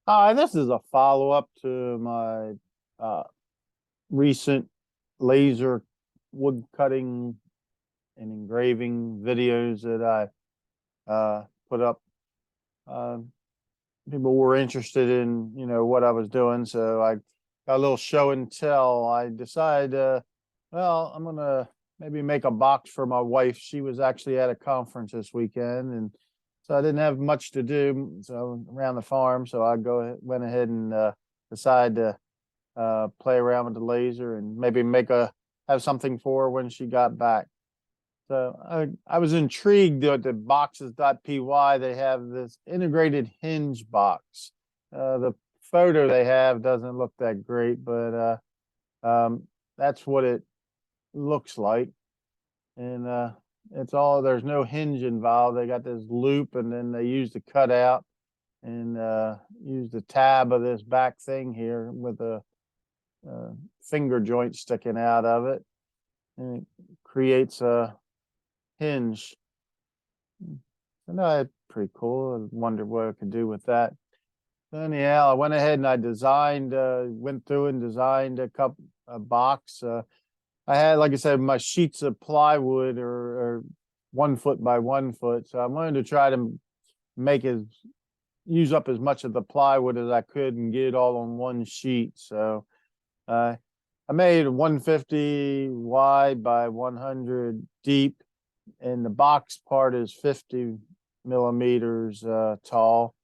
Hi, this is a follow-up to my uh, recent laser wood cutting and engraving videos that I put up. Uh, People were interested in, what I was doing, so I got a little show and tell. I decided, well, I'm gonna maybe make a box for my wife. She was actually at a conference this weekend, and so I didn't have much to do, so around the farm. So went ahead and decided to play around with the laser and maybe have something for her when she got back. So I was intrigued at the boxes.py. They have this integrated hinge box. The photo they have doesn't look that great, but that's what it looks like. And there's no hinge involved. They got this loop, and then they use the cutout and use the tab of this back thing here with a finger joint sticking out of it, and it creates a hinge. And that's pretty cool. I wondered what I could do with that. Anyhow, I went ahead and went through and designed a box. I had, like I said, my sheets of plywood are 1 foot by 1 foot. So I wanted to try to make as use up as much of the plywood as I could and get it all on one sheet. So uh, I made 150 wide by 100 deep, and the box part is 50 millimeters tall,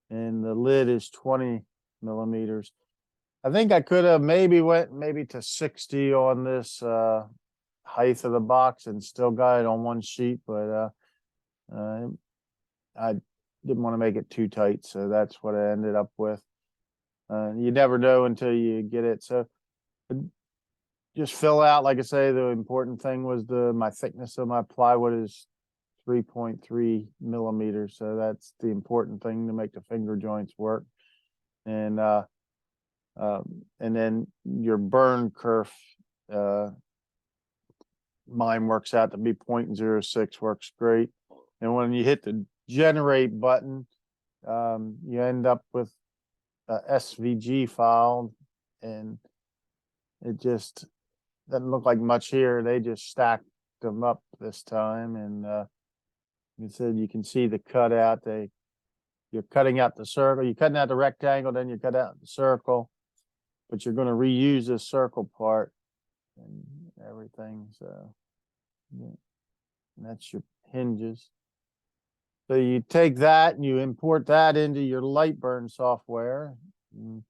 and the lid is 20 millimeters. I think I could have maybe to 60 on this height of the box and still got it on one sheet, but I didn't want to make it too tight, so that's what I ended up with. You never know until you get it. So just fill out, like I say, the important thing was my thickness of my plywood is 3.3 millimeters. So that's the important thing to make the finger joints work. And and then your burn kerf, uh, mine works out to be 0.06, works great. And when you hit the generate button, you end up with a SVG file, and it just doesn't look like much here. They just stacked them up this time, and you said you can see the cutout. You're cutting out the circle, you're cutting out the rectangle, then you cut out the circle, but you're going to reuse this circle part and everything. So yeah, and that's your hinges. So you take that and you import that into your Lightburn software. And,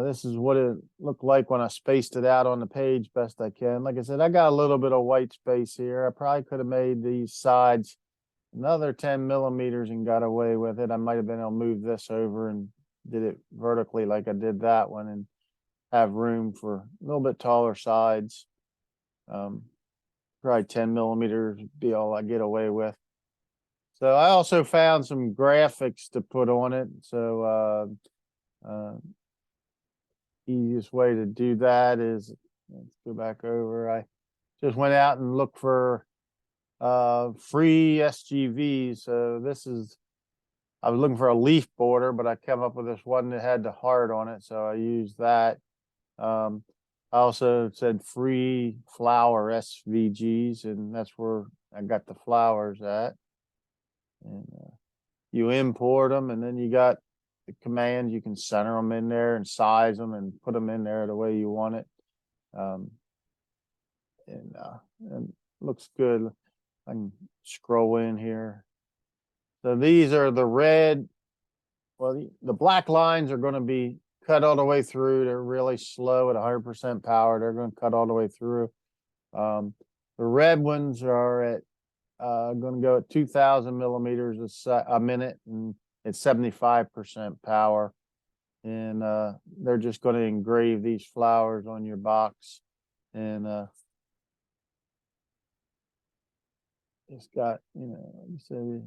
this is what it looked like when I spaced it out on the page best I can. Like I said, I got a little bit of white space here. I probably could have made these sides another 10 millimeters and got away with it. I might have been able to move this over and did it vertically like I did that one and have room for a little bit taller sides. Probably 10 millimeters be all I get away with. So I also found some graphics to put on it. So easiest way to do that is, let's go back over. I just went out and looked for free SGVs. So I was looking for a leaf border, but I came up with this one that had the heart on it, so I used that. I also said free flower SVGs, and that's where I got the flowers at. And you import them, and then you got the commands. You can center them in there and size them and put them in there the way you want it. Um, and looks good. I can scroll in here. So these are the red. Well, the black lines are going to be cut all the way through. They're really slow at 100% power. They're going to cut all the way through. The red ones are at going to go at 2,000 millimeters a minute, and it's 75% power. And they're just going to engrave these flowers on your box. And it's got, you say,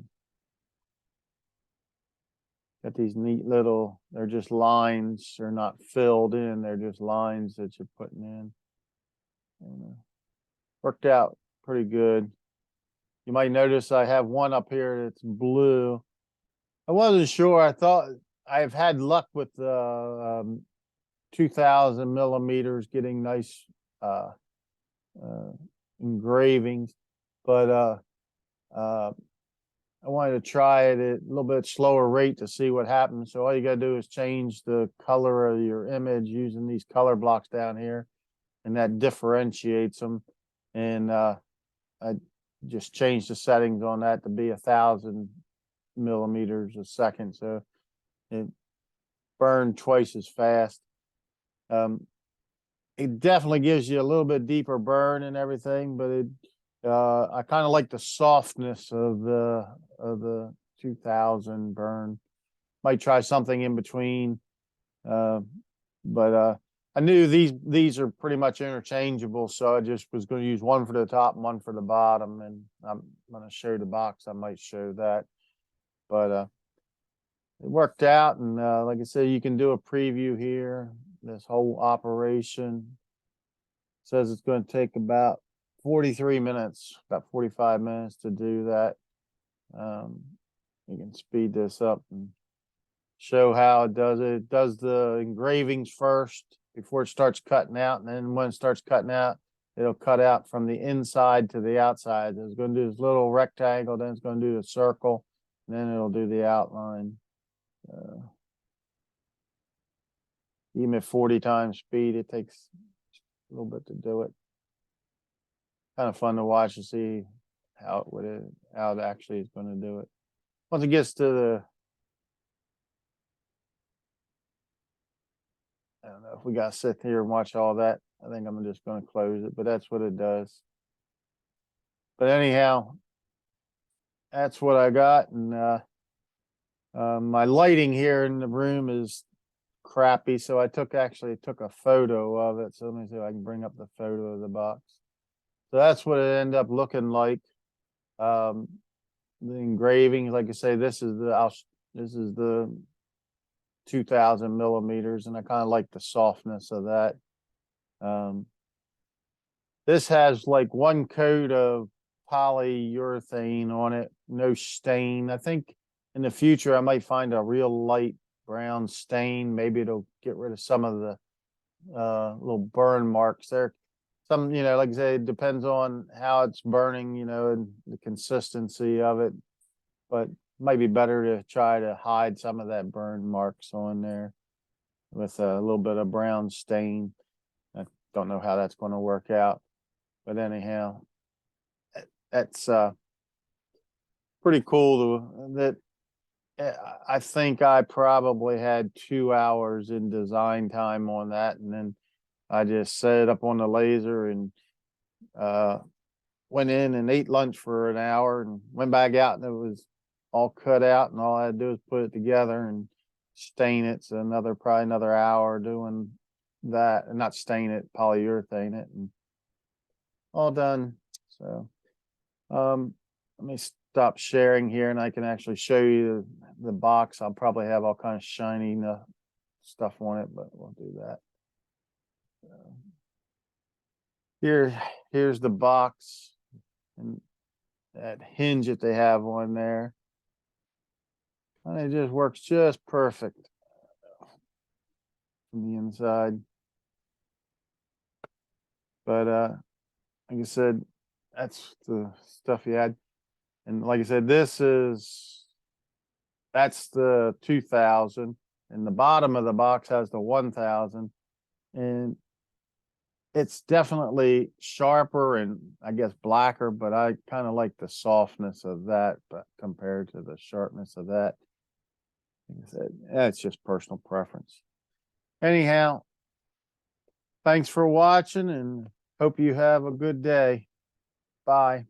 got these neat little, they're just lines. They're not filled in. They're just lines that you're putting in. And, worked out pretty good. You might notice I have one up here that's blue. I wasn't sure. I thought I've had luck with the 2000 millimeters getting nice uh, uh, engravings, but I wanted to try it at a little bit slower rate to see what happens. So all you gotta do is change the color of your image using these color blocks down here, and that differentiates them. And I just changed the settings on that to be 1000 millimeters a second, so it burned twice as fast. It definitely gives you a little bit deeper burn and everything, but I kind of like the softness of the 2000 burn. Might try something in between, but I knew these are pretty much interchangeable, so I just was going to use one for the top and one for the bottom. And I'm going to show the box. I might show that, but it worked out. And like I said, you can do a preview here. This whole operation says it's going to take about 43 minutes, about 45 minutes to do that. You can speed this up and show how it does it. It does the engravings first before it starts cutting out. And then when it starts cutting out, it'll cut out from the inside to the outside. It's going to do this little rectangle, then it's going to do the circle, and then it'll do the outline. Even at 40 times speed, it takes a little bit to do it. Kind of fun to watch to see how it actually is going to do it. Once it gets to the, I don't know if we got to sit here and watch all that. I think I'm just going to close it, but that's what it does. But anyhow, that's what I got. And my lighting here in the room is crappy, so I actually took a photo of it. So let me see if I can bring up the photo of the box. So that's what it ended up looking like. The engraving, like I say, this is the 2000 millimeters, and I kind of like the softness of that. This has like one coat of polyurethane on it, no stain. I think in the future I might find a real light brown stain. Maybe it'll get rid of some of the little burn marks there. Some, like I say, it depends on how it's burning, and the consistency of it. But it might be better to try to hide some of that burn marks on there with a little bit of brown stain. I don't know how that's going to work out. But anyhow, that's pretty cool. That I think I probably had 2 hours in design time on that, and then I just set it up on the laser and went in and ate lunch for an hour and went back out, and it was all cut out, and all I had to do was put it together and stain it. So probably another hour doing that, and not stain it, polyurethane it, and all done. So let me stop sharing here, and I can actually show you the box. I'll probably have all kind of shiny stuff on it, but we'll do that. Here's the box and that hinge that they have on there, and it just works just perfect from the inside. But like I said, that's the stuff you had. And like I said, that's the 2000, and the bottom of the box has the 1000, and it's definitely sharper and I guess blacker, but I kind of like the softness of that, but compared to the sharpness of that. Like I said, that's just personal preference. Anyhow, thanks for watching, and hope you have a good day. Bye.